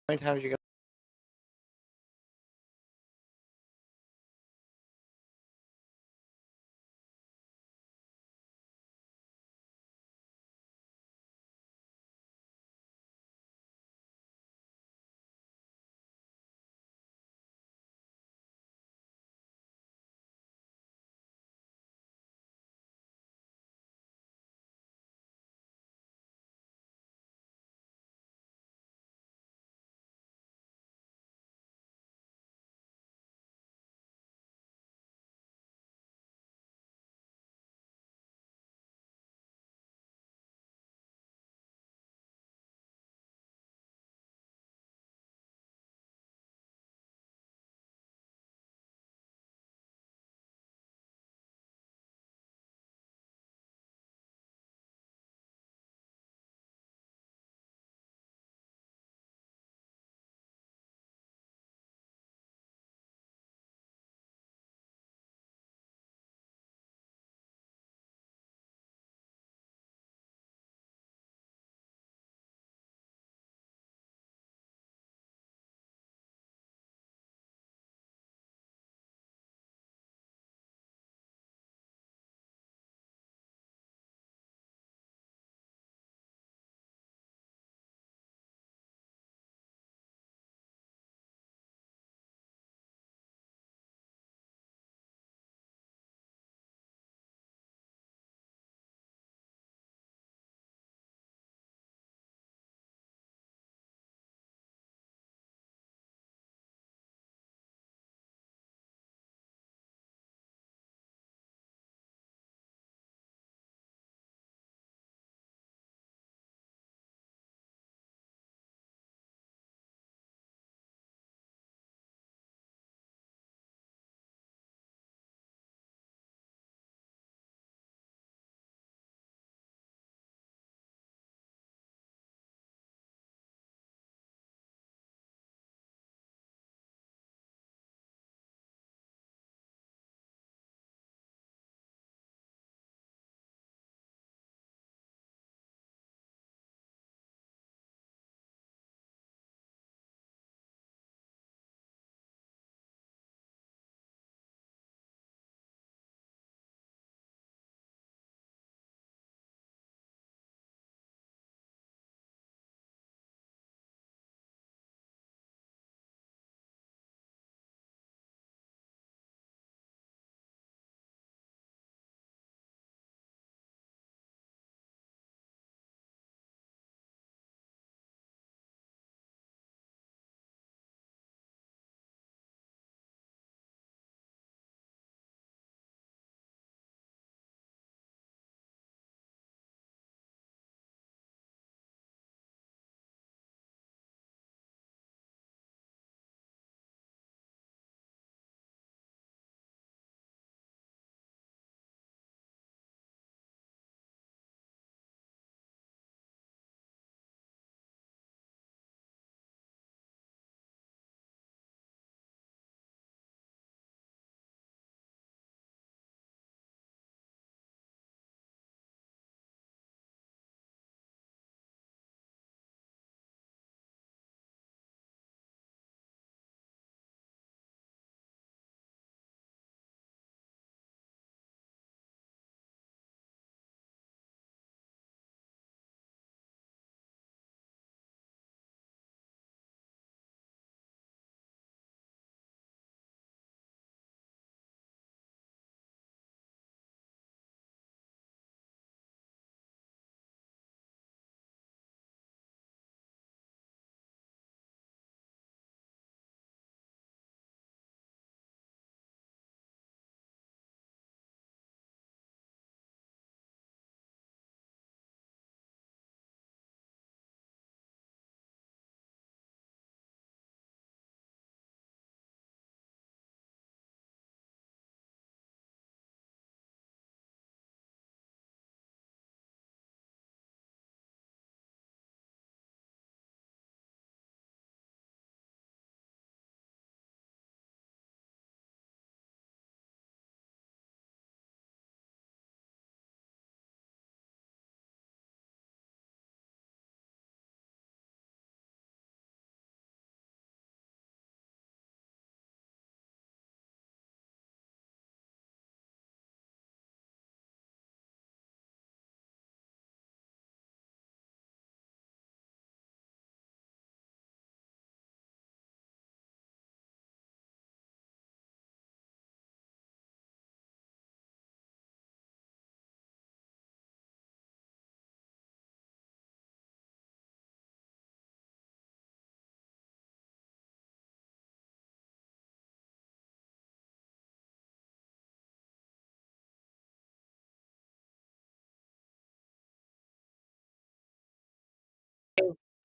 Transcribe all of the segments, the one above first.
How's you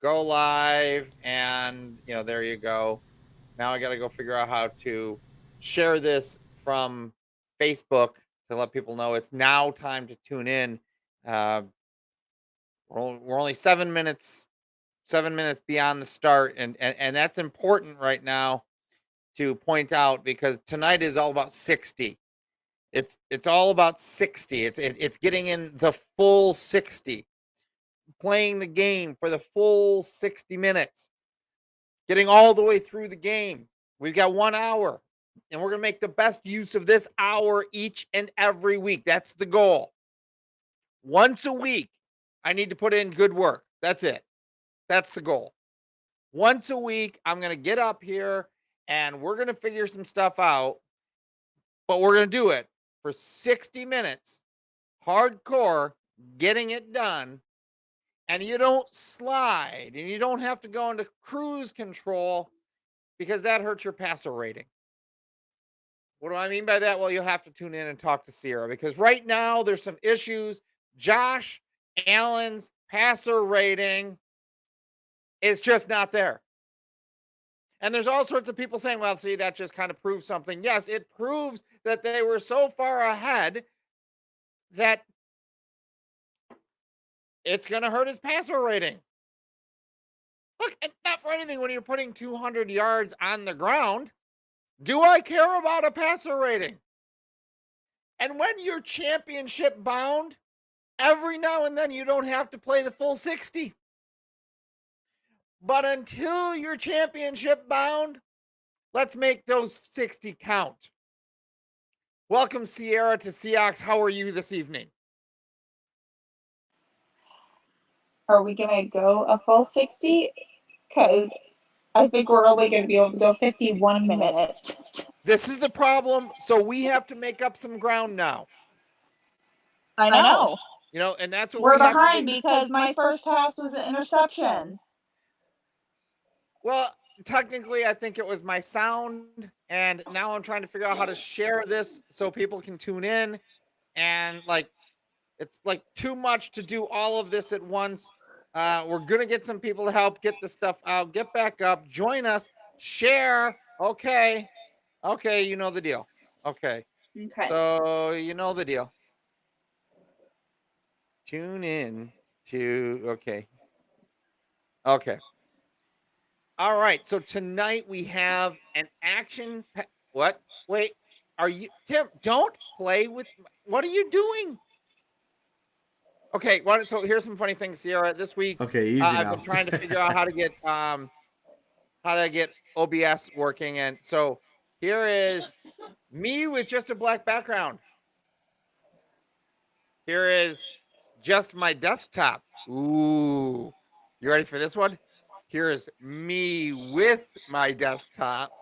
go live, and there you go. Now I got to go figure out how to share this from Facebook to let people know it's now time to tune in. Uh, we're only 7 minutes beyond the start, and that's important right now to point out, because tonight is all about 60. It's all about 60. It's getting in the full 60, playing the game for the full 60 minutes, getting all the way through the game. We've got 1 hour, and we're going to make the best use of this hour each and every week. That's the goal. Once a week, I need to put in good work. That's it. That's the goal. Once a week, I'm going to get up here and we're going to figure some stuff out, but we're going to do it for 60 minutes, hardcore, getting it done. And you don't slide, and you don't have to go into cruise control, because that hurts your passer rating. What do I mean by that? Well, you'll have to tune in and talk to Sierra, because right now there's some issues. Josh Allen's passer rating is just not there. And there's all sorts of people saying, well, see, that just kind of proves something. Yes, it proves that they were so far ahead that it's going to hurt his passer rating. Look, and not for anything, when you're putting 200 yards on the ground, do I care about a passer rating? And when you're championship bound, every now and then you don't have to play the full 60. But until you're championship bound, let's make those 60 count. Welcome, Sierra, to Ceox. How are you this evening? Are we going to go a full 60? Because I think we're only going to be able to go 51 minutes. This is the problem. So we have to make up some ground now. I know. And that's what We're we have to behind do. because my first pass was an interception. Well, technically, I think it was my sound, and now I'm trying to figure out how to share this so people can tune in. And it's like too much to do all of this at once. We're gonna get some people to help get the stuff out. Get back up, join us, share. Okay, you know the deal. Okay, Okay. so you know the deal. Tune in to okay. All right. So tonight we have an action. What? Wait. Are you Tim? Don't play with. What are you doing? Okay. So here's some funny things, Sierra. This week, Okay, easy I've now. been trying to figure out how to get OBS working, and so here is me with just a black background. Here is just my desktop. Ooh, you ready for this one? Here is me with my desktop.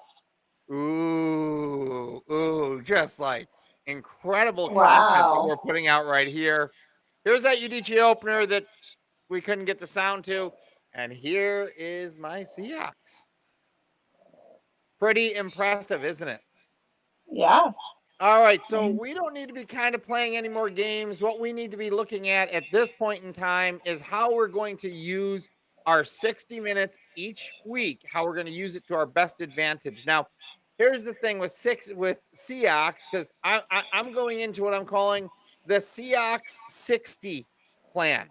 Ooh, just like incredible content that Wow. we're putting out right here. Here's that Udicci opener that we couldn't get the sound to. And here is my Ceox. Pretty impressive, isn't it? Yeah. All right, so we don't need to be kind of playing any more games. What we need to be looking at this point in time is how we're going to use our 60 minutes each week, how we're going to use it to our best advantage. Now, here's the thing with Ceox, because I'm going into what I'm calling the Ceox 60 plan.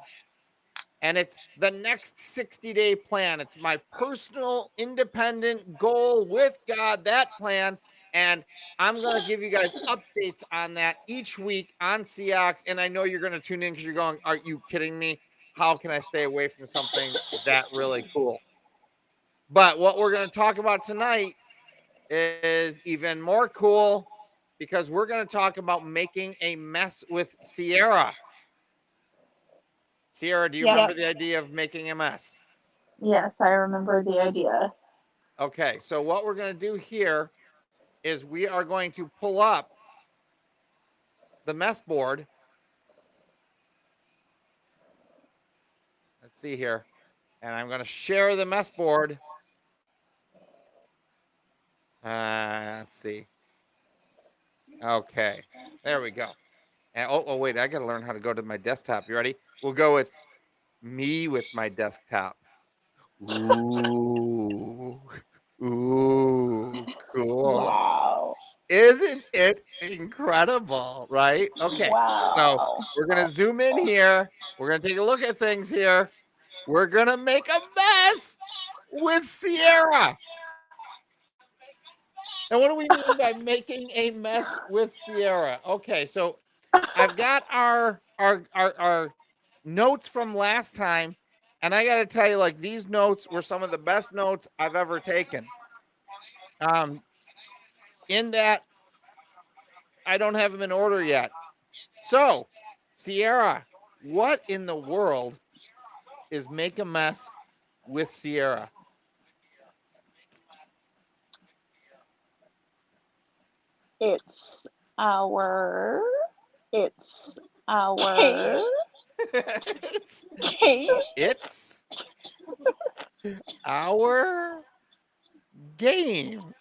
And it's the next 60-day plan. It's my personal independent goal with God, that plan. And I'm going to give you guys updates on that each week on Ceox. And I know you're going to tune in because you're going, are you kidding me? How can I stay away from something that really cool? But what we're going to talk about tonight is even more cool, because we're going to talk about making a mess with Sierra. Sierra, do you Yep. remember the idea of making a mess? Yes, I remember the idea. Okay, so what we're going to do here is we are going to pull up the mess board. Let's see here. And I'm going to share the mess board. Let's see. Okay, there we go. And wait, I got to learn how to go to my desktop. You ready? We'll go with me with my desktop. Ooh. Ooh. Cool. Wow. Isn't it incredible, right? Okay. So Wow. we're going to zoom in here. We're going to take a look at things here. We're going to make a mess with Sierra. And what do we mean by making a mess with Sierra? Okay, so I've got our notes from last time, and I got to tell you, like, these notes were some of the best notes I've ever taken. In that I don't have them in order yet. So, Sierra, what in the world is make a mess with Sierra? It's our. It's our. it's, Okay. it's our game.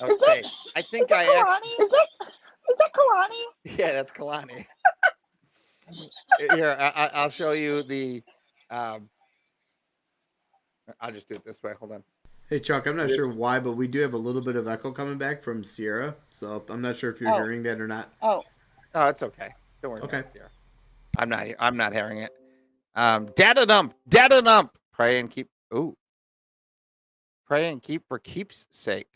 Okay, I think I actually. Is that Kalani? Yeah, that's Kalani. Here, I'll show you the. Um, I'll just do it this way. Hold on. Hey Chuck, I'm not sure why, but we do have a little bit of echo coming back from Sierra, so I'm not sure if you're hearing that or not. Oh. Oh, it's okay. Don't worry Okay. about it, Sierra. I'm not hearing it. Data dump. Pray and keep. Ooh, pray and keep for keep's sake.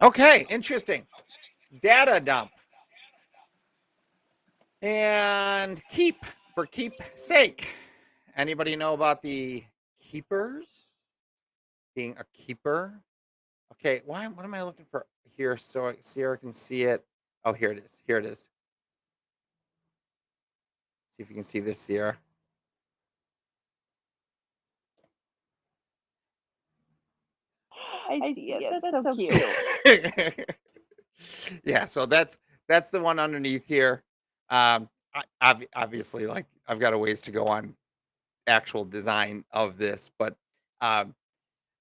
Okay, interesting. Data dump and keep for keep sake. Anybody know about the keepers? Being a keeper. Okay, what am I looking for here so Sierra can see it? Oh, here it is. Here it is. See if you can see this, Sierra. I see it. That's so cute. Yeah, so that's the one underneath here. Obviously, like, I've got a ways to go on actual design of this, but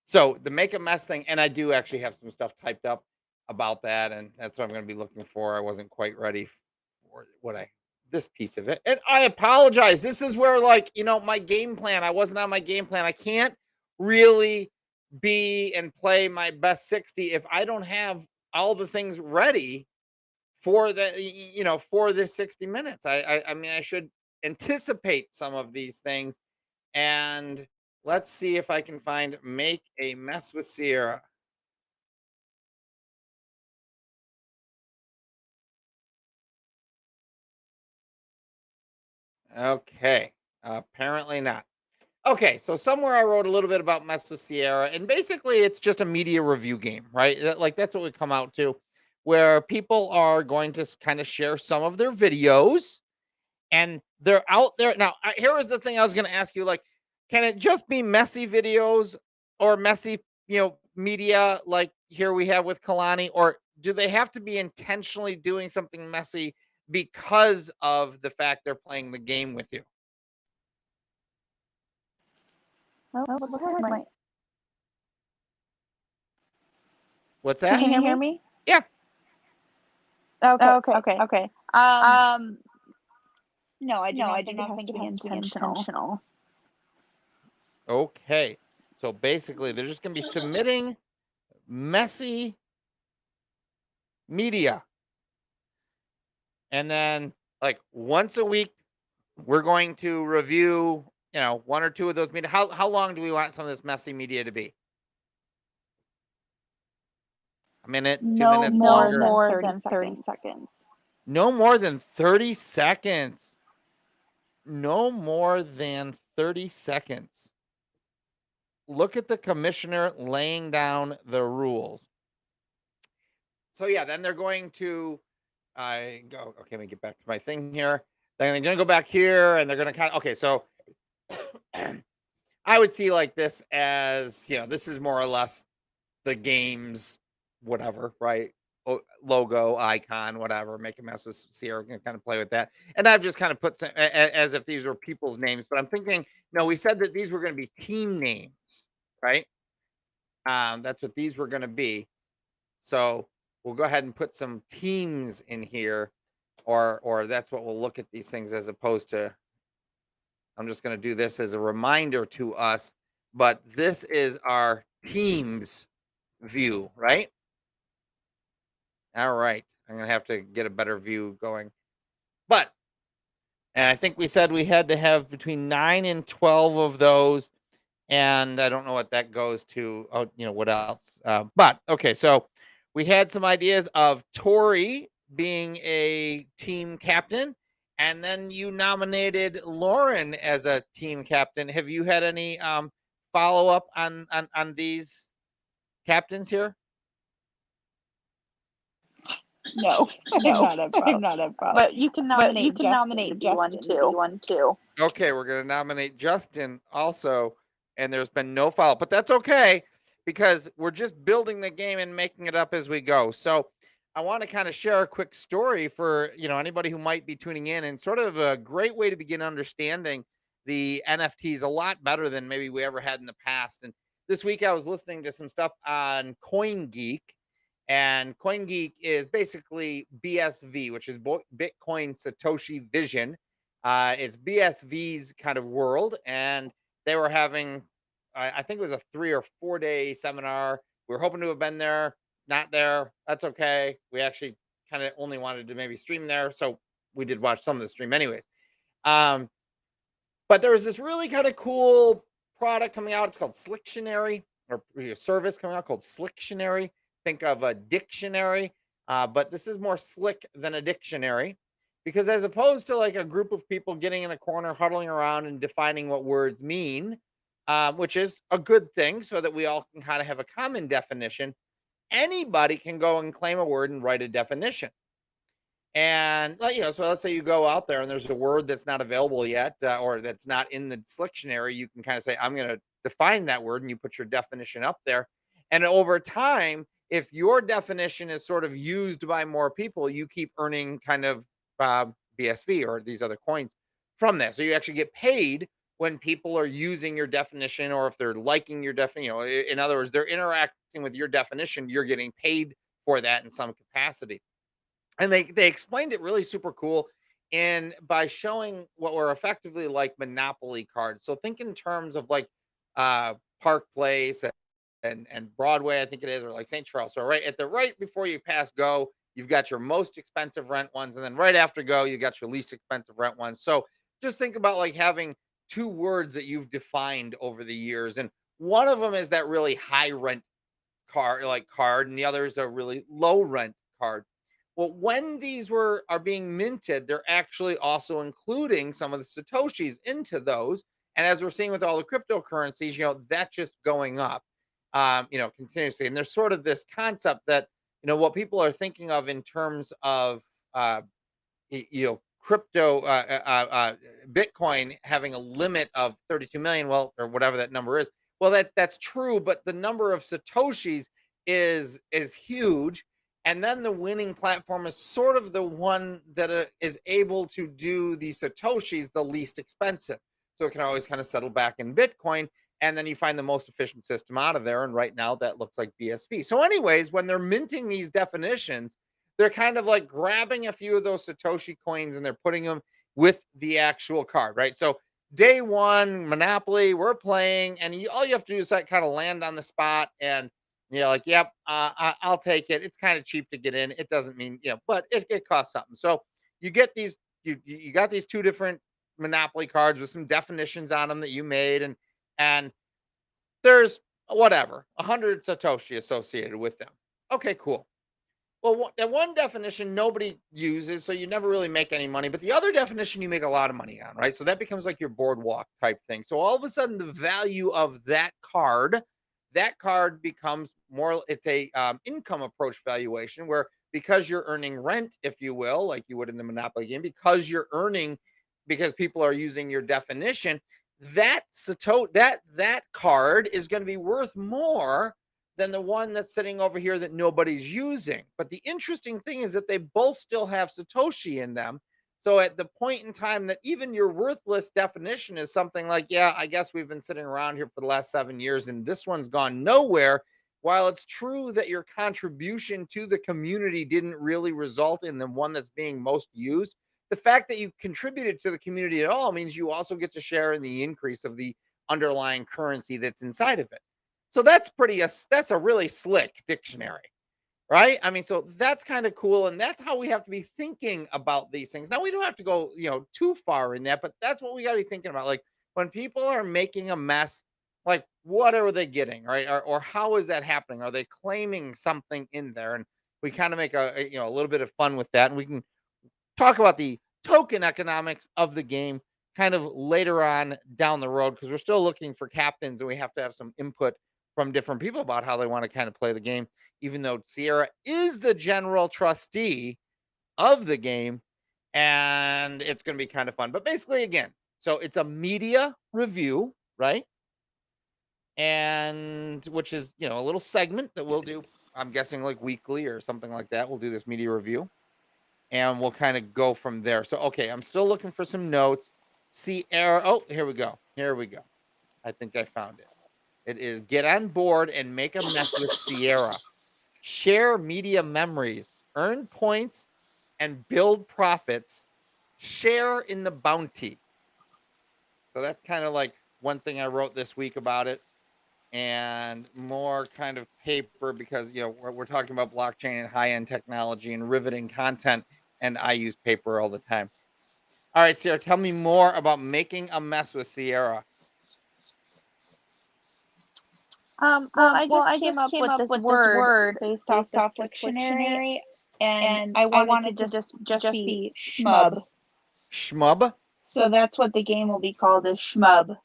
so the make a mess thing, and I do actually have some stuff typed up about that, and that's what I'm going to be looking for. I wasn't quite ready for this piece of it, and I apologize. This is where, like, my game plan. I wasn't on my game plan. I can't really be and play my best 60 if I don't have all the things ready for for this 60 minutes. I mean, I should anticipate some of these things, and let's see if I can find make a mess with Sierra. Okay, apparently not. Okay, so somewhere I wrote a little bit about mess with Sierra, and basically it's just a media review game, right? Like, that's what we come out to, where people are going to kind of share some of their videos, and they're out there now. Here is the thing I was going to ask you: like, can it just be messy videos or messy, media, like here we have with Kalani, or do they have to be intentionally doing something messy because of the fact they're playing the game with you? What's that? Can you hear me? Yeah. Okay. No, I do not think it has to be intentional. Okay. So basically, they're just going to be submitting messy media. And then, like, once a week, we're going to review, one or two of those media. How long do we want some of this messy media to be? A minute, 2 minutes, longer? No more than 30 seconds. No more than 30 seconds. No more than 30 seconds. Look at the commissioner laying down the rules. So yeah, then they're going to go. Okay, let me get back to my thing here. Then they're going to go back here, and they're going to kind of. Okay, so I would see like this as, this is more or less the game's whatever, right? Logo, icon, whatever. Make a mess with Sierra. Can kind of play with that, and I've just kind of put as if these were people's names. But I'm thinking, no, we said that these were going to be team names, right? That's what these were going to be. So we'll go ahead and put some teams in here, or that's what we'll look at these things as opposed to I'm just going to do this as a reminder to us, but this is our team's view, right? All right. I'm going to have to get a better view going. But, and I think we said we had to have between 9 and 12 of those. And I don't know what that goes to. Oh, what else? But okay, so we had some ideas of Tori being a team captain, and then you nominated Lauren as a team captain. Have you had any follow up on these captains here? No, I'm not involved. But you can nominate Justin to be one too. Okay, we're going to nominate Justin also, and there's been no follow-up, but that's okay because we're just building the game and making it up as we go. So I want to kind of share a quick story for anybody who might be tuning in, and sort of a great way to begin understanding the NFTs a lot better than maybe we ever had in the past. And this week I was listening to some stuff on CoinGeek, and CoinGeek is basically BSV, which is Bitcoin Satoshi Vision. It's BSV's kind of world, and they were having, I think it was a 3 or 4 day seminar. We were hoping to have been there, not there. That's okay. We actually kind of only wanted to maybe stream there, so we did watch some of the stream anyways. But there was this really kind of cool product coming out. It's called Slictionary, or a service coming out called Slictionary. Think of a dictionary, but this is more slick than a dictionary, because as opposed to like a group of people getting in a corner, huddling around and defining what words mean, which is a good thing so that we all can kind of have a common definition, anybody can go and claim a word and write a definition. And so let's say you go out there and there's a word that's not available yet, or that's not in the dictionary. You can kind of say, I'm going to define that word, and you put your definition up there. And over time, if your definition is sort of used by more people, you keep earning kind of BSV or these other coins from that. So you actually get paid when people are using your definition, or if they're liking your definition. In other words, they're interacting with your definition. You're getting paid for that in some capacity. And they explained it really super cool, and by showing what were effectively like Monopoly cards. So think in terms of like Park Place and Broadway, I think it is, or like St. Charles. So right before you pass go, you've got your most expensive rent ones, and then right after go, you got your least expensive rent ones. So just think about like having two words that you've defined over the years, and one of them is that really high rent card, and the other is a really low rent card. Well, when these are being minted, they're actually also including some of the Satoshis into those. And as we're seeing with all the cryptocurrencies, that's just going up, continuously. And there's sort of this concept that, what people are thinking of in terms of, crypto, Bitcoin having a limit of 32 million, well, or whatever that number is. Well, that's true, but the number of Satoshis is huge. And then the winning platform is sort of the one that is able to do the Satoshis the least expensive. So it can always kind of settle back in Bitcoin. And then you find the most efficient system out of there. And right now that looks like BSV. So anyways, when they're minting these definitions, they're kind of like grabbing a few of those Satoshi coins and they're putting them with the actual card, right? So day one, Monopoly, we're playing, and all you have to do is like kind of land on the spot, and like, yep, I'll take it. It's kind of cheap to get in. It doesn't mean, but it costs something. So you get these, you got these two different Monopoly cards with some definitions on them that you made, and there's whatever 100 Satoshi associated with them. Okay, cool. Well, that one definition nobody uses, so you never really make any money. But the other definition you make a lot of money on, right? So that becomes like your boardwalk type thing. So all of a sudden, the value of that card becomes more. It's a income approach valuation, where because you're earning rent, if you will, like you would in the Monopoly game, because you're earning, because people are using your definition, that card is going to be worth more than the one that's sitting over here that nobody's using. But the interesting thing is that they both still have Satoshi in them. So at the point in time that even your worthless definition is something like, yeah, I guess we've been sitting around here for the last 7 years and this one's gone nowhere. While it's true that your contribution to the community didn't really result in the one that's being most used, the fact that you contributed to the community at all means you also get to share in the increase of the underlying currency that's inside of it. So that's that's a really slick dictionary, right? I mean, so that's kind of cool, and that's how we have to be thinking about these things. Now we don't have to go, too far in that, but that's what we got to be thinking about. Like when people are making a mess, like what are they getting, right? Or how is that happening? Are they claiming something in there? And we kind of make a little bit of fun with that, and we can talk about the token economics of the game kind of later on down the road because we're still looking for captains and we have to have some input from different people about how they want to kind of play the game, even though Sierra is the general trustee of the game. And it's going to be kind of fun. But basically, again, so it's a media review, right? And which is, a little segment that we'll do, I'm guessing like weekly or something like that. We'll do this media review and we'll kind of go from there. So, okay, I'm still looking for some notes. Sierra. Oh, here we go. Here we go. I think I found it. It is get on board and make a mess with Sierra. Share media memories, earn points, and build profits. Share in the bounty. So that's kind of like one thing I wrote this week about it. And more kind of paper because, we're talking about blockchain and high-end technology and riveting content. And I use paper all the time. All right, Sierra, tell me more about making a mess with Sierra. Well, I just came up with this word based off this dictionary, and I wanted to just be shmub. Shmub? So that's what the game will be called, is shmub.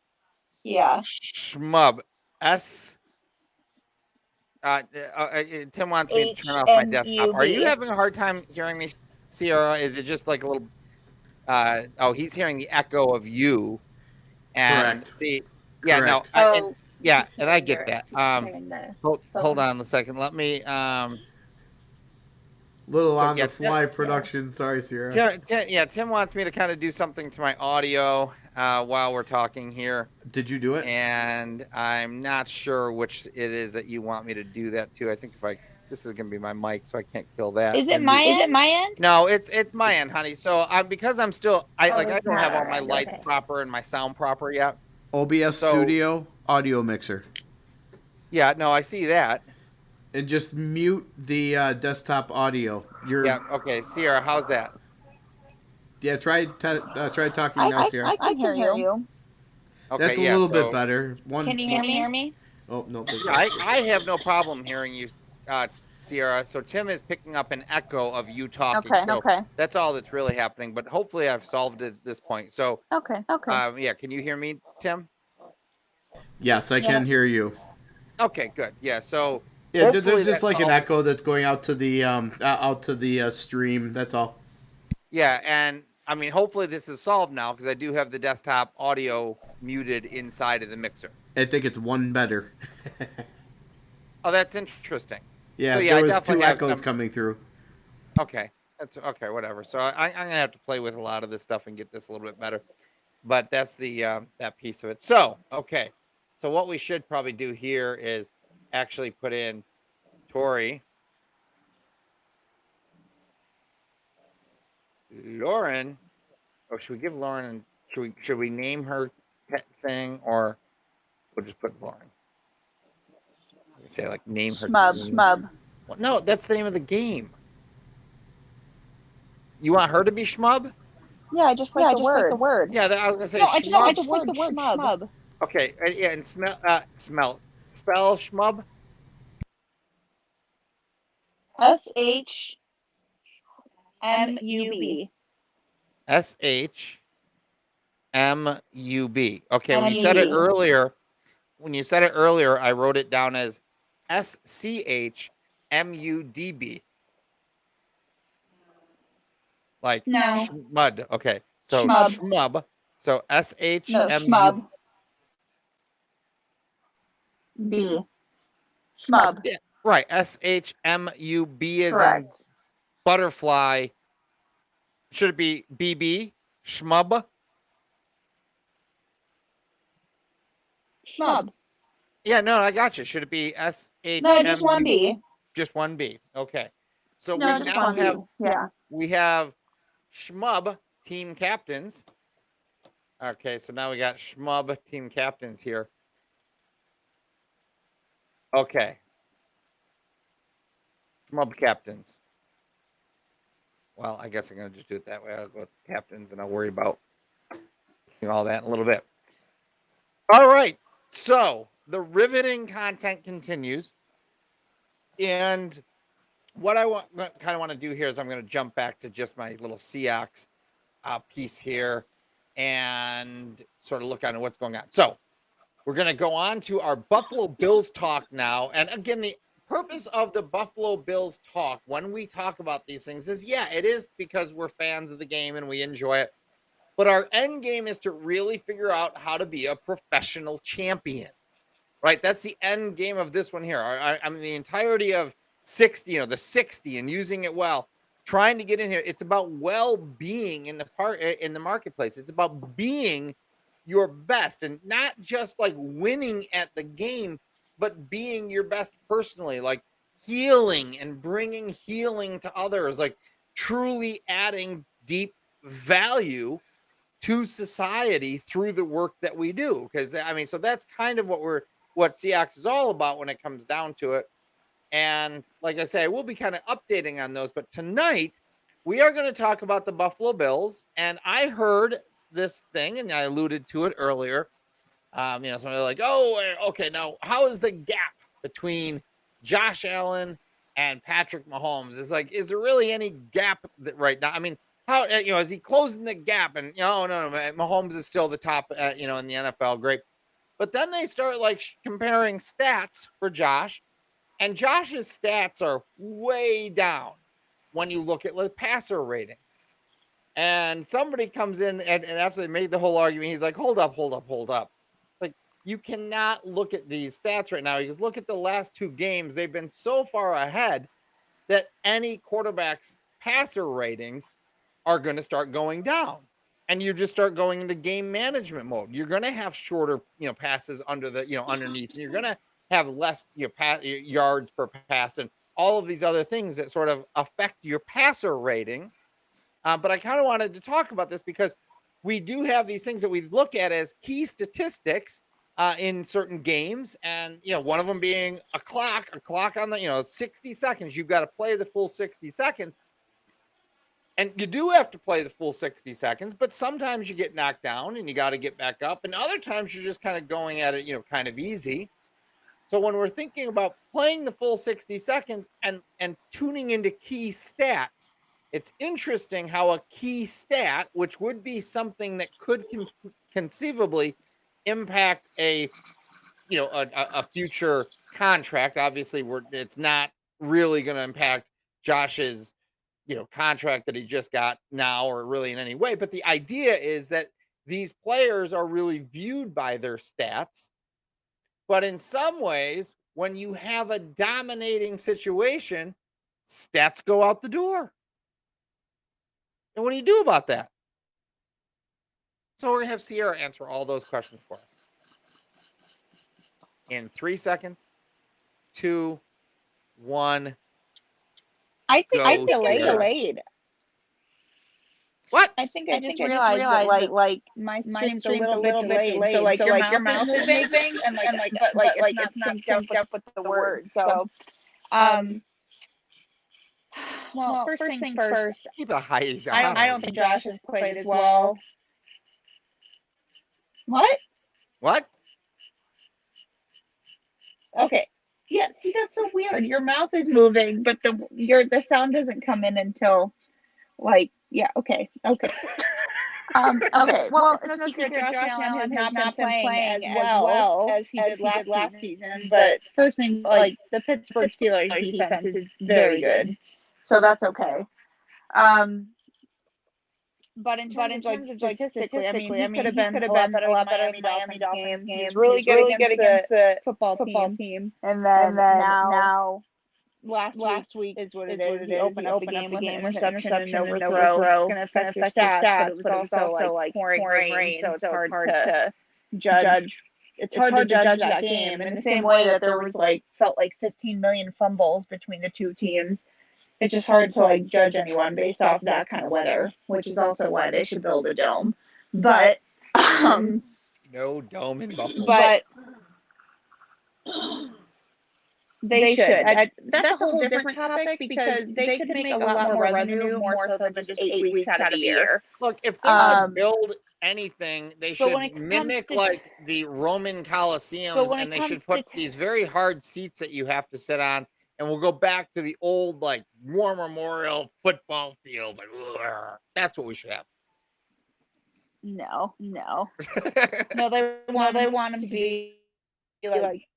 Yeah. Shmub. Tim wants me to turn off my desktop. Are you having a hard time hearing me, Sierra? Is it just like a little? He's hearing the echo of you. And Correct. see, yeah, Correct. no, and I get that. Hold on a second. Let me. Little on the fly production. Sorry, Sierra. Tim wants me to kind of do something to my audio while we're talking here. Did you do it? And I'm not sure which it is that you want me to do that to. I think this is gonna be my mic, so I can't kill that. Is it my end? No, it's my end, honey. So because I'm still I don't have all my lights proper and my sound proper yet. OBS Studio audio mixer. Yeah, no, I see that. And just mute the desktop audio. Okay, Sierra, how's that? Yeah, try talking now, Sierra. I can hear you. Okay, that's a little bit better. Can you hear me? Oh no. I have no problem hearing you, Sierra. So Tim is picking up an echo of you talking. Okay. That's all that's really happening. But hopefully I've solved it at this point. So okay. Can you hear me, Tim? Yes, I can hear you. Okay, good. Yeah. So yeah, there's just like an echo that's going out to the stream. That's all. Yeah, and I mean, hopefully this is solved now because I do have the desktop audio muted inside of the mixer. I think it's one better. Oh, that's interesting. Yeah, so, there was two echoes coming through. Okay, that's okay. Whatever. So I'm gonna have to play with a lot of this stuff and get this a little bit better. But that's the that piece of it. So okay, so what we should probably do here is actually put in Tori, Lauren. Or should we give Lauren? Should we name her pet thing, or we'll just put Lauren? Say like name her. Shmub. Well, no, that's the name of the game. You want her to be Shmub? Yeah, I just like the word. Yeah, I was gonna say. I just like the word shmub. Okay, yeah, and spell Shmub. SHMUB. SHMUB. Okay, when you said it earlier, I wrote it down as SCHMUDB. Like Schmud. Okay, so Shmub. So SHMUB. B. Shmub. Yeah, right. SHMUB is correct. In butterfly. Should it be BB? Shmub? Shmub. Yeah, no, I got you. Should it be SHMUB? No, just one B. Just one B. Okay. So we now have Shmub team captains. Okay, so now we got Schmub team captains here. Okay. Schmub captains. Well, I guess I'm going to just do it that way. I'll go with captains, and I'll worry about all that in a little bit. All right. So the riveting content continues. And what I kind of want to do here is I'm going to jump back to just my little Ceox piece here and sort of look at what's going on. So we're going to go on to our Buffalo Bills talk now. And again, the purpose of the Buffalo Bills talk when we talk about these things is, yeah, it is because we're fans of the game and we enjoy it. But our end game is to really figure out how to be a professional champion, right? That's the end game of this one here. I mean, the entirety of 60, the 60 and using it well, trying to get in here. It's about well-being in the marketplace. It's about being your best and not just like winning at the game, but being your best personally, like healing and bringing healing to others, like truly adding deep value to society through the work that we do. Because I mean, so that's kind of what Ceox is all about when it comes down to it. And like I say, we'll be kind of updating on those. But tonight we are going to talk about the Buffalo Bills. And I heard this thing, and I alluded to it earlier. Somebody like, oh, okay, now how is the gap between Josh Allen and Patrick Mahomes? Is there really any gap right now? I mean, how is he closing the gap? And no, Mahomes is still the top, in the NFL. Great, but then they start like comparing stats for Josh, and Josh's stats are way down when you look at the passer ratings. And somebody comes in and after they made the whole argument, he's like, hold up. Like, you cannot look at these stats right now. Because look at the last two games. They've been so far ahead that any quarterback's passer ratings are going to start going down. And you just start going into game management mode. You're going to have shorter, passes under the, underneath. And you're going to have less, yards per pass and all of these other things that sort of affect your passer rating. But I kind of wanted to talk about this because we do have these things that we look at as key statistics in certain games. And, one of them being a clock on the, 60 seconds. You've got to play the full 60 seconds. And you do have to play the full 60 seconds, but sometimes you get knocked down and you got to get back up. And other times you're just kind of going at it, kind of easy. So when we're thinking about playing the full 60 seconds and tuning into key stats, it's interesting how a key stat, which would be something that could conceivably impact a future contract. Obviously, it's not really going to impact Josh's contract that he just got now or really in any way. But the idea is that these players are really viewed by their stats. But in some ways, when you have a dominating situation, stats go out the door. And what do you do about that? So we're going to have Sierra answer all those questions for us. In 3 seconds, 2, 1. I think I'm delayed. What? I think I just realized that like my stream's a little bit delayed. So like your mouth is moving and but it's not synced up with the words. So well, first things first. Keep a high. I don't think Josh has played as well. What? Okay. Yeah, see, that's so weird. Your mouth is moving, but the sound doesn't come in until okay. Okay. Well, it's no secret Josh Allen has not been playing as well as he did last season. But first things, like the Pittsburgh Steelers defense is very good, so that's okay. But in terms of statistically, I mean, he could have been a lot better in the Miami Dolphins game. He's really good against the football team. And then now last week is what it is. He opened up the game with an interception and an overthrow. It's going to affect your stats, but it was also like pouring rain, so it's hard to judge. It's hard to judge that game in the same way that there was felt like 15 million fumbles between the two teams. it's just hard to like judge anyone based off that kind of weather, which is also why they should build a dome. But no dome in Buffalo. But they should. That's a whole different topic because they could make a lot more revenue, more so than just 8 weeks out of the year. Look, if they're going to build anything, they should mimic like the Roman Colosseums, and they should put these very hard seats that you have to sit on. And we'll go back to the old like War Memorial football fields. Like, that's what we should have. No, they want them to be like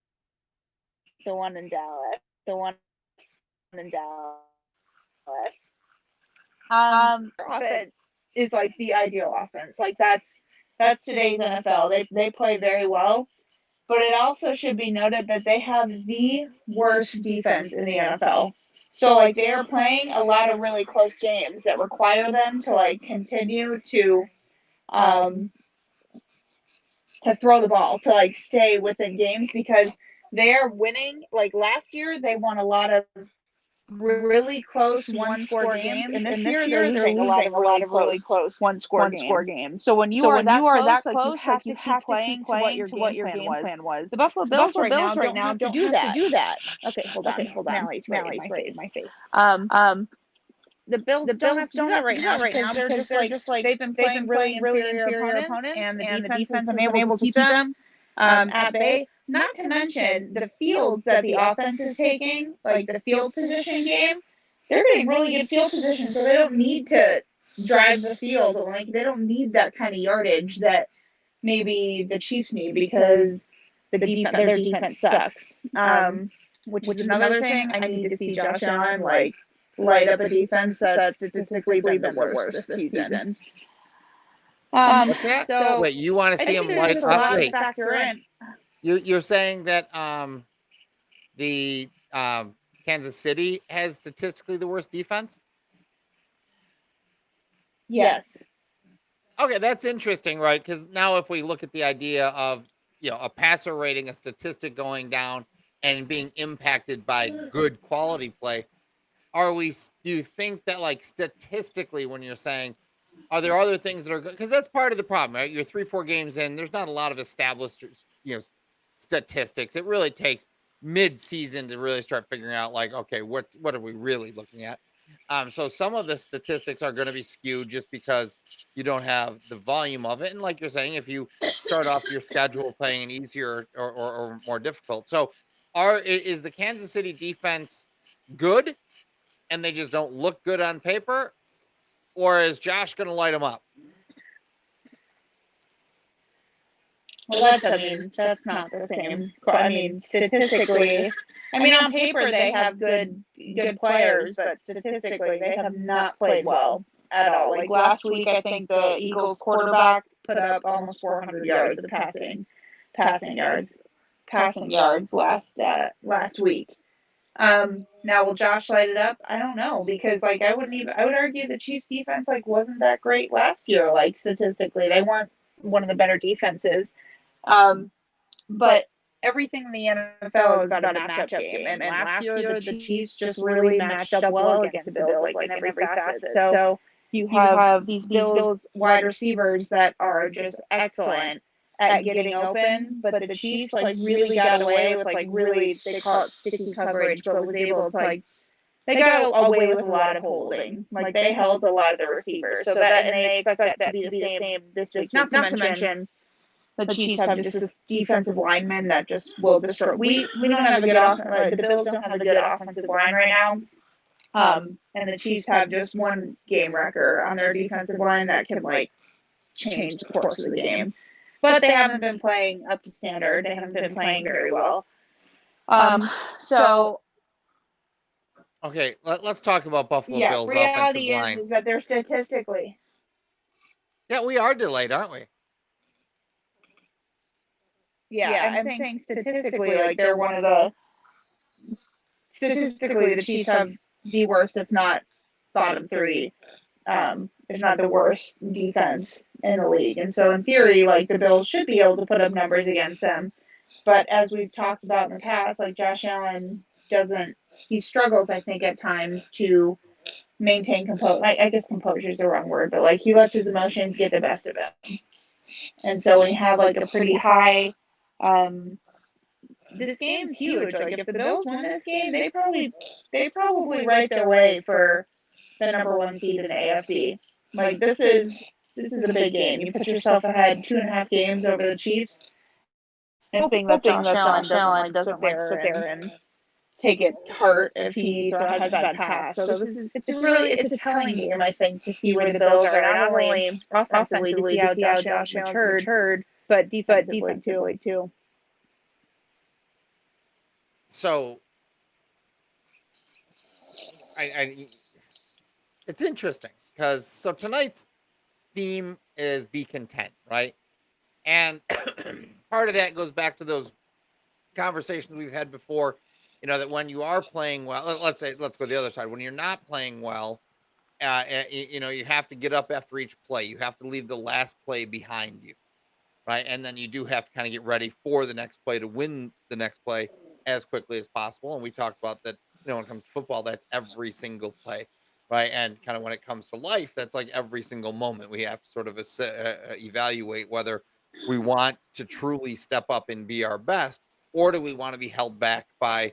the one in Dallas. Offense is like the ideal offense. Like that's today's NFL. They play very well, but it also should be noted that they have the worst defense in the NFL. So like they are playing a lot of really close games that require them to like continue to throw the ball, to like stay within games, because they are winning. Like last year they won a lot of really close one-score games, and this year they're losing a lot of really close one-score games. So when you are that close, like you have to keep playing to what your game plan was. The Buffalo Bills right now don't have to do that. Okay, hold on. Mally's right in my face. The Bills don't have to do that right now because they're just like they've been playing really inferior opponents, and the defense has been able to keep them at bay. Not to mention the fields that the offense is taking, like the field position game. They're getting really good field position, so they don't need to drive the field. Like they don't need that kind of yardage that maybe the Chiefs need, because their defense sucks. Which is another thing. I need to see Josh Allen like light up a defense that's statistically been the worst this season. So wait, you want to see him light up? Wait, you're saying that the Kansas City has statistically the worst defense? Yes. Okay, that's interesting, right? Because now if we look at the idea of a passer rating, a statistic going down and being impacted by good quality play, do you think that like statistically, when you're saying, are there other things that are good? Because that's part of the problem, right? You're 3-4 games in, there's not a lot of established statistics. It really takes mid-season to really start figuring out like, okay, what are we really looking at? So some of the statistics are going to be skewed just because you don't have the volume of it. And like you're saying, if you start off your schedule playing an easier or more difficult. So is the Kansas City defense good and they just don't look good on paper? Or is Josh going to light them up? Well, that's not the same. I mean, statistically, on paper they have good players, but statistically they have not played well at all. Like last week, I think the Eagles quarterback put up almost 400 yards of passing yards last week. Now will Josh light it up? I don't know, because like I would argue the Chiefs defense like wasn't that great last year. Like statistically, they weren't one of the better defenses. But everything in the NFL is about a matchup game. And last year, the Chiefs just really matched up well against the Bills, like in every facet. So you have these Bills wide receivers that are just excellent at getting open, but the Chiefs like really got away with like really, they call it sticky coverage, but was able to like, they got away with a lot of holding. Like they held a lot of the receivers. So that, and they expect that to be the same this week. Not to mention the Chiefs have just this defensive lineman that just will destroy. We don't have a good the Bills don't have a good offensive line right now. And the Chiefs have just one game wrecker on their defensive line that can like change the course of the game. But they haven't been playing up to standard. They haven't been playing very well. So okay, let's talk about Buffalo Bills reality offensive line. is that they're statistically. Yeah, we are delayed, aren't we? Yeah, I'm saying statistically, like they're one of the. Statistically, the Chiefs have the worst, if not bottom three, if not the worst defense in the league. And so, in theory, like the Bills should be able to put up numbers against them. But as we've talked about in the past, like Josh Allen doesn't he struggles, I think, at times to maintain composure. I guess composure is the wrong word, but like he lets his emotions get the best of him. And so when you have like a pretty high, this game's huge. Like if the Bills win this game, they probably write their way for the number one seed in the AFC. Like this is a big game. You put yourself ahead 2.5 games over the Chiefs, and hoping that Josh Allen doesn't like sit there and take it to heart if he has a bad pass. So it's a telling game, I think, to see where the Bills are, not only offensively to see how Josh Allen's matured, but defensively too. So it's interesting because tonight's theme is be content, right? And part of that goes back to those conversations we've had before, that when you are playing well, let's go the other side. When you're not playing well, you have to get up after each play. You have to leave the last play behind you, right? And then you do have to kind of get ready for the next play to win the next play as quickly as possible. And we talked about that, when it comes to football, that's every single play, right? And kind of when it comes to life, that's like every single moment. We have to sort of evaluate whether we want to truly step up and be our best, or do we want to be held back by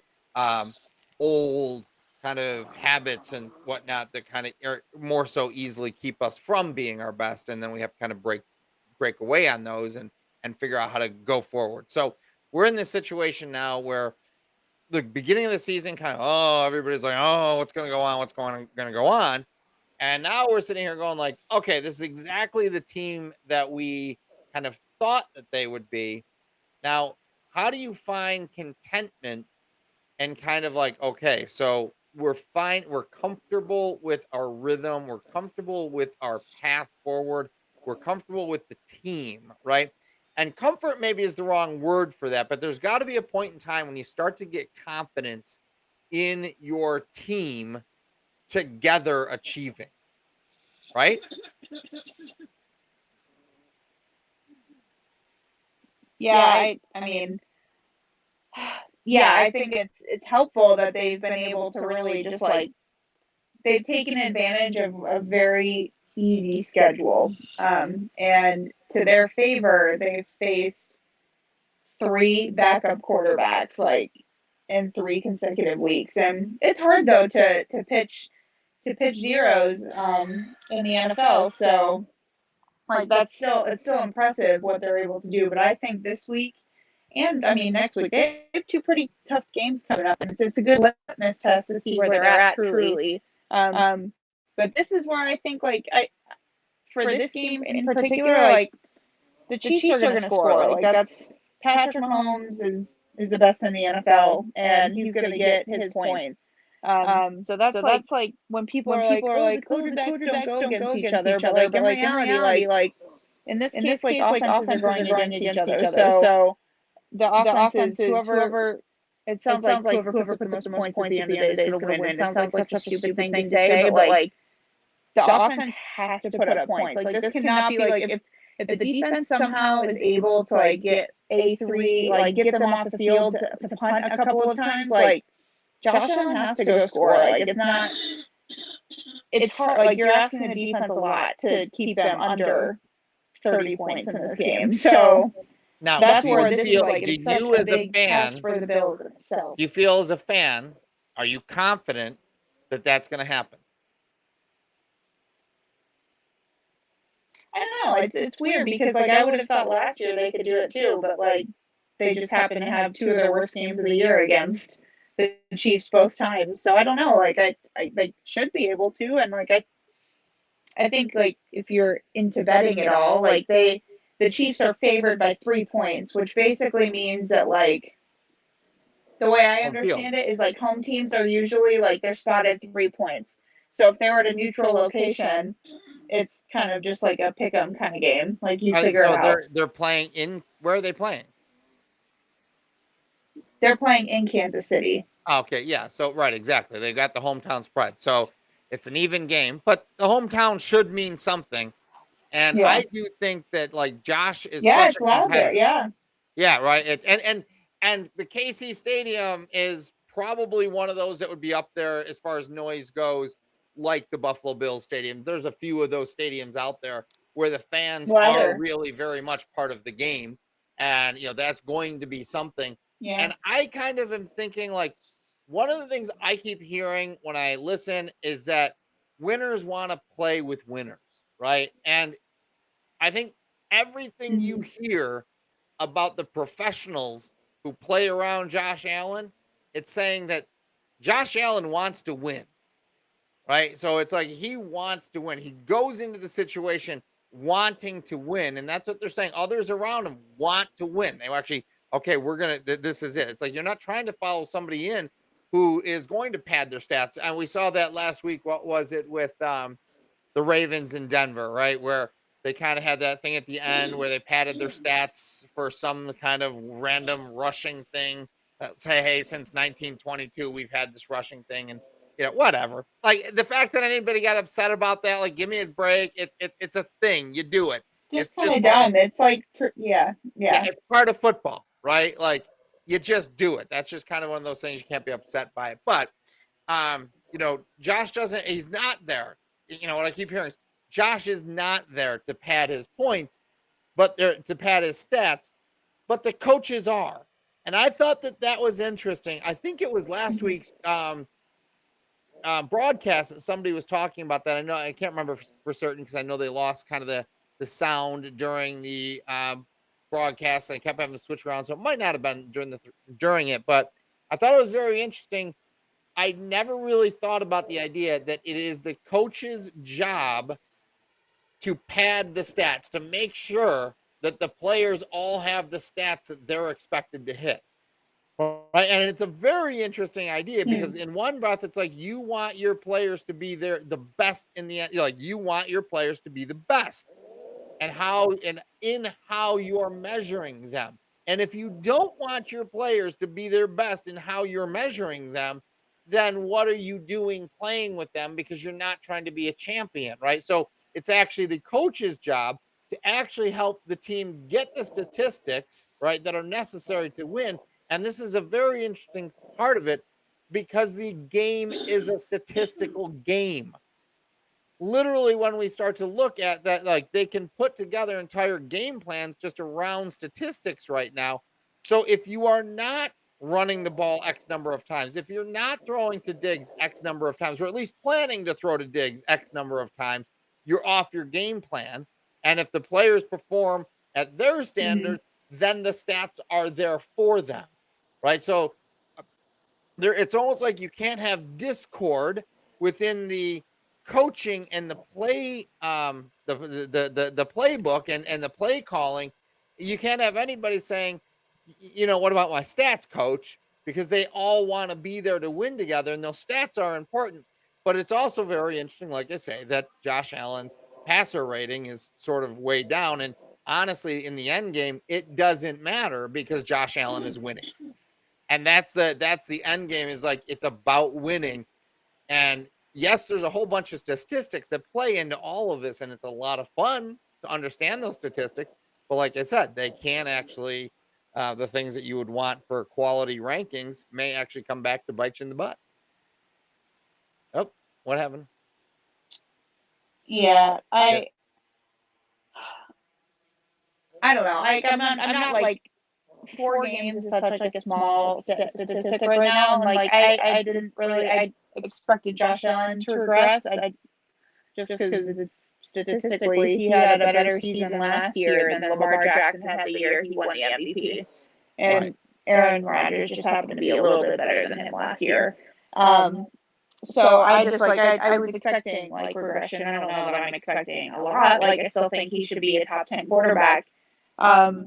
old kind of habits and whatnot that kind of more so easily keep us from being our best, and then we have to kind of break away on those and figure out how to go forward. So we're in this situation now where the beginning of the season kind of, everybody's like, what's going to go on? What's going to go on? And now we're sitting here going like, okay, this is exactly the team that we kind of thought that they would be. Now, how do you find contentment and kind of like, okay, so we're fine, we're comfortable with our rhythm, we're comfortable with our path forward, we're comfortable with the team, right? And comfort maybe is the wrong word for that, but there's got to be a point in time when you start to get confidence in your team together achieving, right? Yeah, I mean, yeah, I think it's helpful that they've been able to really just like they've taken advantage of a very easy schedule. And to their favor, they've faced 3 backup quarterbacks like in 3 consecutive weeks. And it's hard though to pitch zeros in the NFL. So like it's still impressive what they're able to do. But I think this week and I mean next week they have 2 pretty tough games coming up, and it's a good litmus test to see where they're at truly. But this is where I think like for this game in particular, like the Chiefs are going to score. Like that's Patrick Mahomes is the best in the NFL, and he's going to get his points. So that's like when people are like, oh, the quarterbacks don't go against each other, but like in reality, like in this case, like offenses are going against each other. So the offense is whoever. It sounds like whoever puts up the most points at the end of the day is going to win. It sounds like such a stupid thing to say, but like the offense has to put up points. Like this cannot be like if the defense somehow is able to like get A3, like get them off the field to punt a couple of times, like Josh Allen has to go score. Like it's hard. Like you're asking the defense a lot to keep them under 30 points in this game. So now that's where this is like do it's such you a as a big test fan, for the Bills itself. do you feel as a fan, are you confident that that's going to happen? I don't know. It's weird because like I would have thought last year they could do it too, but like they just happen to have 2 of their worst games of the year against the Chiefs both times. So I don't know. Like I they should be able to, and like I think like if you're into betting at all, like the Chiefs are favored by 3 points, which basically means that like the way I understand it is like home teams are usually like they're spotted 3 points. So if they were at a neutral location, it's kind of just like a pick 'em kind of game. Like you figure it out. They're playing in, where are they playing? They're playing in Kansas City. Okay, yeah. So right, exactly. They got the hometown spread. So it's an even game, but the hometown should mean something. And I do think that like Josh is such it's a loud there. competitor. Yeah. Yeah, right. It's and the KC Stadium is probably one of those that would be up there as far as noise goes, like the Buffalo Bills stadium. There's a few of those stadiums out there where the fans are really very much part of the game. And, that's going to be something. Yeah. And I kind of am thinking, like, one of the things I keep hearing when I listen is that winners want to play with winners, right? And I think everything you hear about the professionals who play around Josh Allen, it's saying that Josh Allen wants to win, right? So it's like he wants to win. He goes into the situation wanting to win, and that's what they're saying. Others around him want to win. They actually, okay, this is it. It's like you're not trying to follow somebody in who is going to pad their stats. And we saw that last week. What was it with the Ravens in Denver, right? Where they kind of had that thing at the end where they padded their stats for some kind of random rushing thing. Say, hey, since 1922, we've had this rushing thing, and whatever. Like the fact that anybody got upset about that, like, give me a break. It's a thing. You do it. It's kind of dumb. It's like, yeah. It's part of football, right? Like you just do it. That's just kind of one of those things you can't be upset by it. But Josh doesn't. He's not there. What I keep hearing is Josh is not there to pad his points, but they're to pad his stats, but the coaches are. And I thought that was interesting. I think it was last week's broadcast that somebody was talking about that. I can't remember for certain because I know they lost kind of the sound during the broadcast. I kept having to switch around, so it might not have been during it, but I thought it was very interesting. I never really thought about the idea that it is the coach's job to pad the stats, to make sure that the players all have the stats that they're expected to hit. Right. And it's a very interesting idea because in one breath, it's like you want your players to be the best in the end. Like you want your players to be the best and in how you are measuring them. And if you don't want your players to be their best in how you're measuring them, then what are you doing playing with them? Because you're not trying to be a champion, right? So it's actually the coach's job to actually help the team get the statistics, right, that are necessary to win. And this is a very interesting part of it because the game is a statistical game. Literally, when we start to look at that, like they can put together entire game plans just around statistics right now. So if you are not running the ball X number of times, if you're not throwing to Diggs X number of times, or at least planning to throw to Diggs X number of times, you're off your game plan. And if the players perform at their standards, then the stats are there for them, right? So it's almost like you can't have discord within the coaching and the play the playbook and the play calling. You can't have anybody saying, what about my stats, coach? Because they all want to be there to win together, and those stats are important. But it's also very interesting, like I say, that Josh Allen's passer rating is sort of way down. And honestly, in the end game, it doesn't matter because Josh Allen is winning. And that's the end game, is like it's about winning. And yes, there's a whole bunch of statistics that play into all of this, and it's a lot of fun to understand those statistics. But like I said, they can actually the things that you would want for quality rankings may actually come back to bite you in the butt. Oh, what happened? Yeah, I don't know. I'm not like 4 games is such like a small statistic right now, and like I didn't really I expected Josh Allen to regress. I just because it's statistically he had a better season last year, and then Lamar Jackson had the year he won the MVP, and Aaron Rodgers just happened to be a little bit better than him last year. So I just like I was expecting like regression. I don't know that I'm expecting a lot. Like I still think he should be a top 10 quarterback. But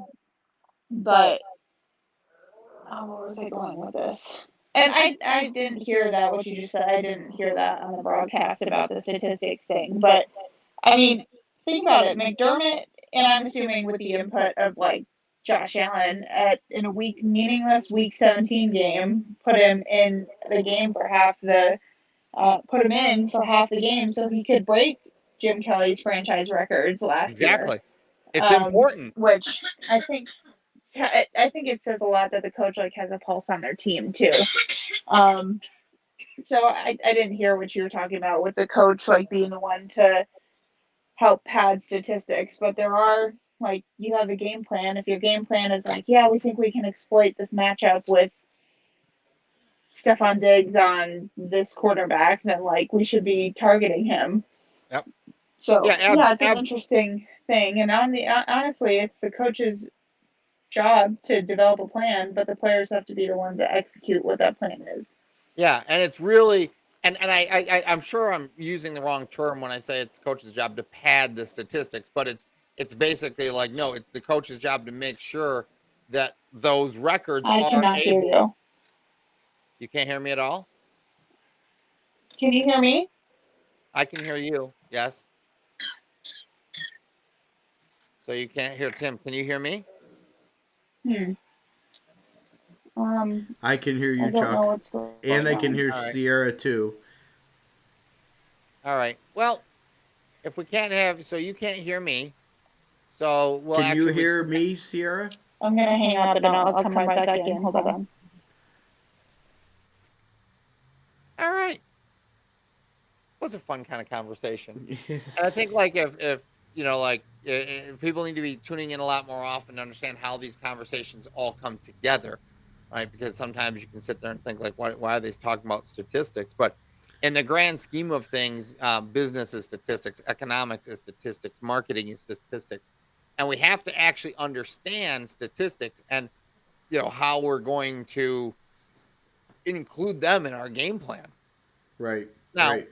where was I going with this? And I didn't hear that, what you just said. I didn't hear that on the broadcast about the statistics thing. But I mean, think about it. McDermott, and I'm assuming with the input of like Josh Allen in a meaningless week 17 game, put him in the game for half the game so he could break Jim Kelly's franchise records last year. Exactly. It's important. Which I think it says a lot that the coach like has a pulse on their team too. So I didn't hear what you were talking about with the coach like being the one to help pad statistics, but there are like you have a game plan. If your game plan is like, yeah, we think we can exploit this matchup with Stephon Diggs on this quarterback, then like we should be targeting him. Yep. So yeah, it's an interesting thing, and honestly, it's the coach's job to develop a plan, but the players have to be the ones that execute what that plan is. Yeah, and it's really and I'm sure I'm using the wrong term when I say it's the coach's job to pad the statistics, but it's basically like no, it's the coach's job to make sure that those records I cannot hear you. You can't hear me at all? Can you hear me? I can hear you. Yes. So you can't hear Tim. Can you hear me? I can hear you, I don't know what's Chuck. And I can hear Sierra too. All right. Well, if we can't have, so you can't hear me. So we'll Can you hear me, Sierra? I'm gonna hang up and I'll come right back in. Hold on. All right. It was a fun kind of conversation. And I think like if you know like if people need to be tuning in a lot more often to understand how these conversations all come together, right? Because sometimes you can sit there and think like, why are they talking about statistics? But in the grand scheme of things, business is statistics, economics is statistics, marketing is statistics, and we have to actually understand statistics and you know how we're going to include them in our game plan. Right. Now, right.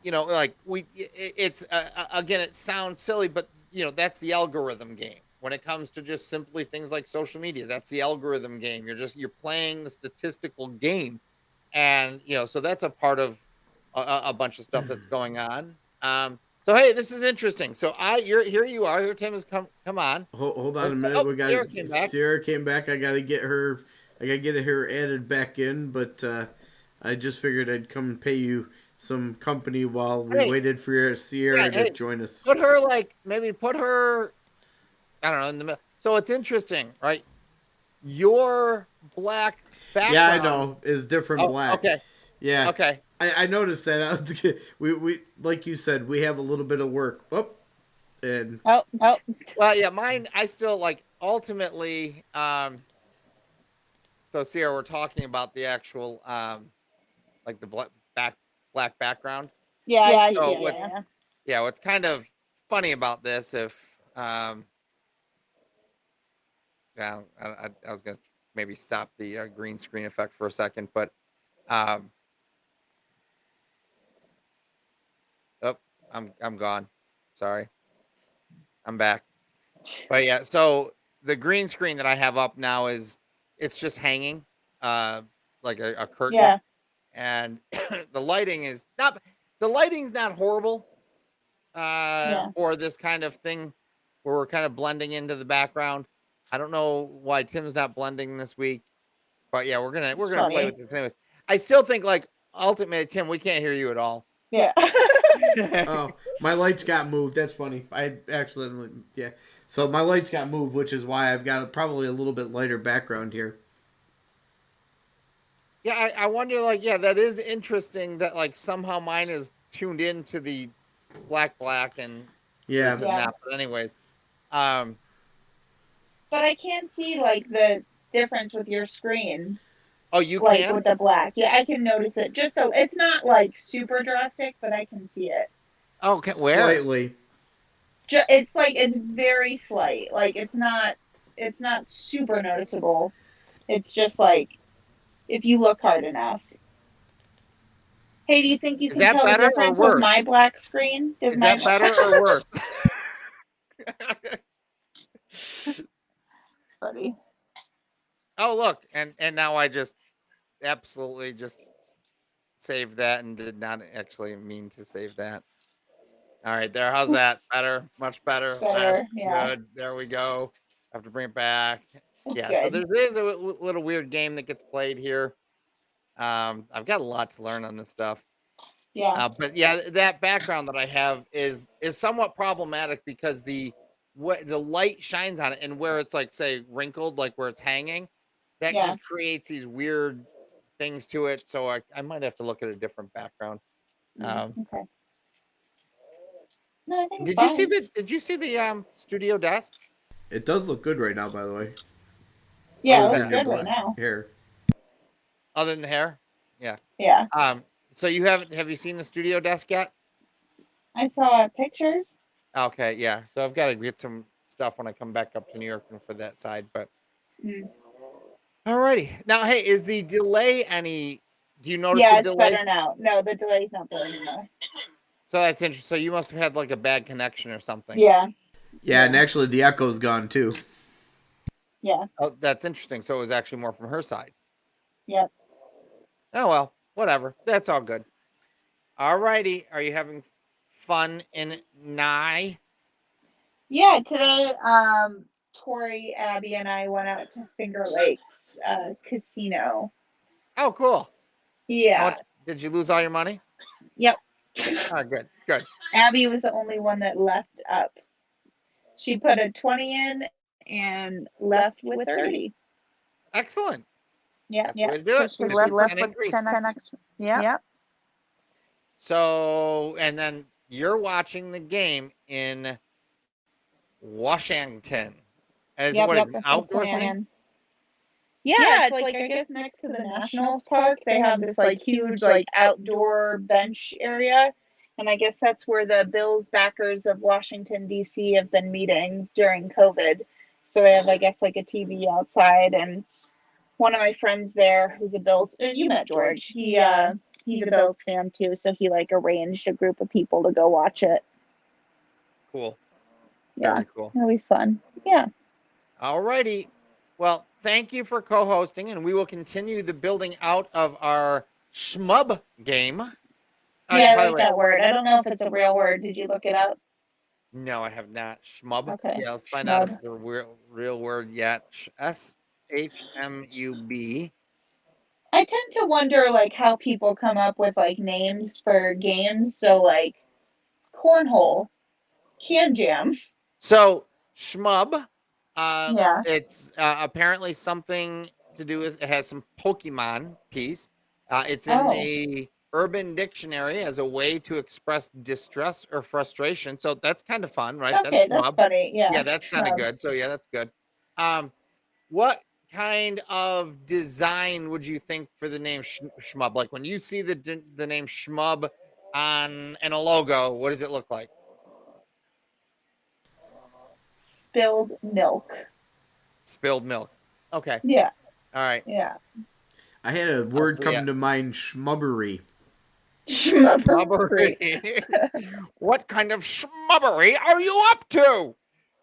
You know, like it's again, it sounds silly, but you know, that's the algorithm game. When it comes to just simply things like social media, that's the algorithm game. You're playing the statistical game, and you know, so that's a part of a bunch of stuff that's going on. So hey, this is interesting. So here you are. Here Tim has come on. Hold on a minute. We got Sierra came back. I gotta get her added back in, but I just figured I'd come and pay you some company while we waited for Sierra to join us. Put her maybe put her, I don't know, in the middle. So it's interesting, right? Your black background. Yeah, I know, is different black. Okay. Yeah. Okay. I noticed that. We like you said, we have a little bit of work. Well, yeah, mine. I still ultimately. So Sierra, we're talking about the actual like the black background. Yeah. Yeah. What's kind of funny about this, if yeah, I was gonna maybe stop the green screen effect for a second, but oh, I'm gone. Sorry, I'm back. But yeah, so the green screen that I have up now it's just hanging, like a curtain. Yeah. And the lighting's not horrible for this kind of thing where we're kind of blending into the background. I don't know why Tim's not blending this week, but yeah, we're gonna play with this anyways. I still think ultimately, Tim, we can't hear you at all. Yeah. Oh, my lights got moved. That's funny. I accidentally So my lights got moved, which is why I've got probably a little bit lighter background here. Yeah, I wonder, that is interesting that, somehow mine is tuned into the black and not. But anyways, but I can see, the difference with your screen. Oh, you can? With the black. Yeah, I can notice it. It's not, super drastic, but I can see it. Okay, where? Slightly. It's very slight. It's not super noticeable. It's just, if you look hard enough. Hey, do you think you can tell the difference with my black screen? Is that better or worse? Funny. Oh, look, and now I just absolutely just saved that and did not actually mean to save that. All right, there. How's that? Better? Much better? Less? Yeah. Good. There we go. I have to bring it back. That's So good. there is a little weird game that gets played here. I've got a lot to learn on this stuff. Yeah. But yeah, that background that I have is somewhat problematic because the light shines on it, and where it's say wrinkled, where it's hanging, that just creates these weird things to it, so I might have to look at a different background. Okay. No, I think Did you see the studio desk? It does look good right now, by the way. Yeah, Other it than looks your good right black now. hair. Other than the hair? Yeah. Yeah. So have you seen the studio desk yet? I saw pictures. Okay, yeah. So I've got to get some stuff when I come back up to New York and for that side, but alrighty. Now, hey, is the delay any? Do you notice the it's delay? better now. No, the delay's not there anymore. So that's interesting. So you must have had like a bad connection or something. Yeah. Yeah, and actually the echo's gone too. Yeah. Oh, that's interesting. So it was actually more from her side. Yep. Oh well, whatever. That's all good. Alrighty. Are you having fun in Nye? Yeah, today, Tori, Abby, and I went out to Finger Lakes Casino. Oh, cool. Yeah. Did you lose all your money? Yep. Oh, good. Good. Abby was the only one that left up. She put a 20 in and left with 30. Excellent. Yeah. That's the way to do it. So she left with 10 extra. Yep. So, and then you're watching the game in Washington. What is it, an outdoor thing? Yeah, it's like I guess next to the Nationals Park, they have this like huge like outdoor bench area. And I guess that's where the Bills backers of Washington D.C. have been meeting during COVID. So they have, I guess, like a TV outside, and one of my friends there who's a Bills, you met George. He's a Bills fan too, so he like arranged a group of people to go watch it. Cool. Yeah. Very cool. It'll be fun. Yeah. Alrighty. Well, thank you for co-hosting, and we will continue the building out of our Schmub game. Yeah, I like that word. I don't know if it's a real word. Did you look it up? No, I have not. Schmub. Okay. Yeah, let's find out if it's a real word yet. SHMUB. I tend to wonder like how people come up with like names for games. So like cornhole, can jam. So Schmub, Yeah. it's apparently something to do with, it has some Pokemon piece. It's in the Urban Dictionary as a way to express distress or frustration. So that's kind of fun, right? Okay, that's funny. Yeah. Yeah, that's kind of good. So yeah, that's good. What kind of design would you think for the name Schmub? Like when you see the name Schmub on a logo, what does it look like? Spilled milk. Spilled milk. Okay. Yeah. All right. Yeah. I had a word come to mind, schmubbery. Schmubbery. What kind of schmubbery are you up to?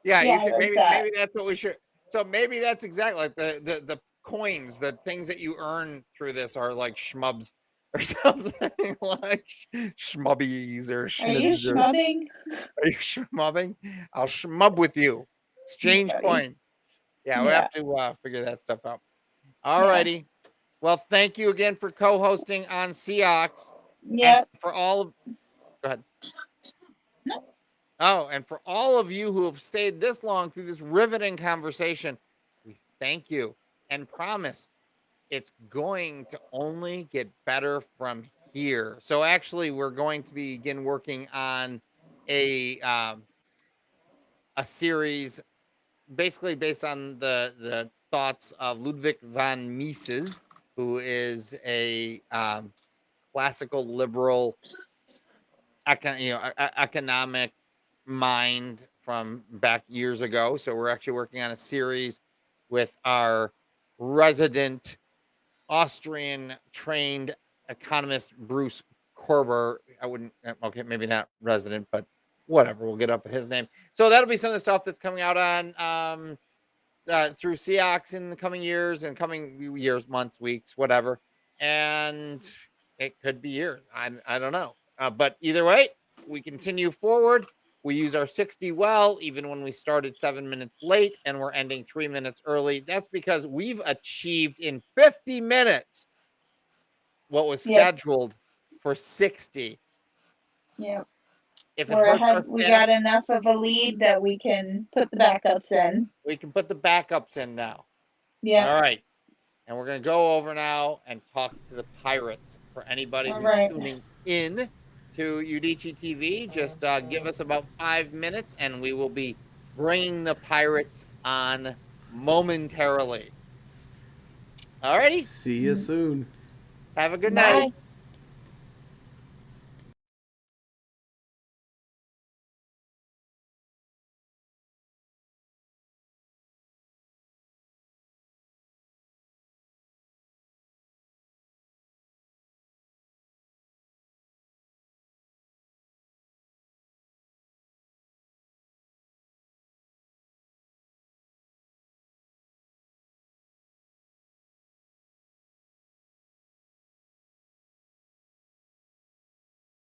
Yeah, you could, maybe that's what we should. So maybe that's exactly like the coins, the things that you earn through this are like schmubs or something like schmubbies or schmubs. Are you schmubbing? Are you schmubbing? I'll schmub with you. Exchange coins. Yeah, we'll have to figure that stuff out. All righty. Well, thank you again for co-hosting on Ceox. Yeah. For all of, go ahead. No. Oh, and for all of you who have stayed this long through this riveting conversation, we thank you and promise it's going to only get better from here. So actually, we're going to begin working on a series basically based on the thoughts of Ludwig von Mises, who is a classical liberal economic mind from back years ago. So we're actually working on a series with our resident Austrian trained economist Bruce Korber. I wouldn't, okay, maybe not resident, but whatever. We'll get up with his name. So that'll be some of the stuff that's coming out on through Ceox in the coming years and coming years, months, weeks, whatever. And it could be years. I don't know. But either way, we continue forward. We use our 60 well, even when we started 7 minutes late and we're ending 3 minutes early. That's because we've achieved in 50 minutes what was scheduled for 60. Yeah. If it hurts our we got enough of a lead that we can put the backups in. We can put the backups in now. Yeah. All right. And we're going to go over now and talk to the pirates. For anybody who's tuning in to Udicci TV, just give us about 5 minutes and we will be bringing the pirates on momentarily. Alrighty. See you soon. Have a good night.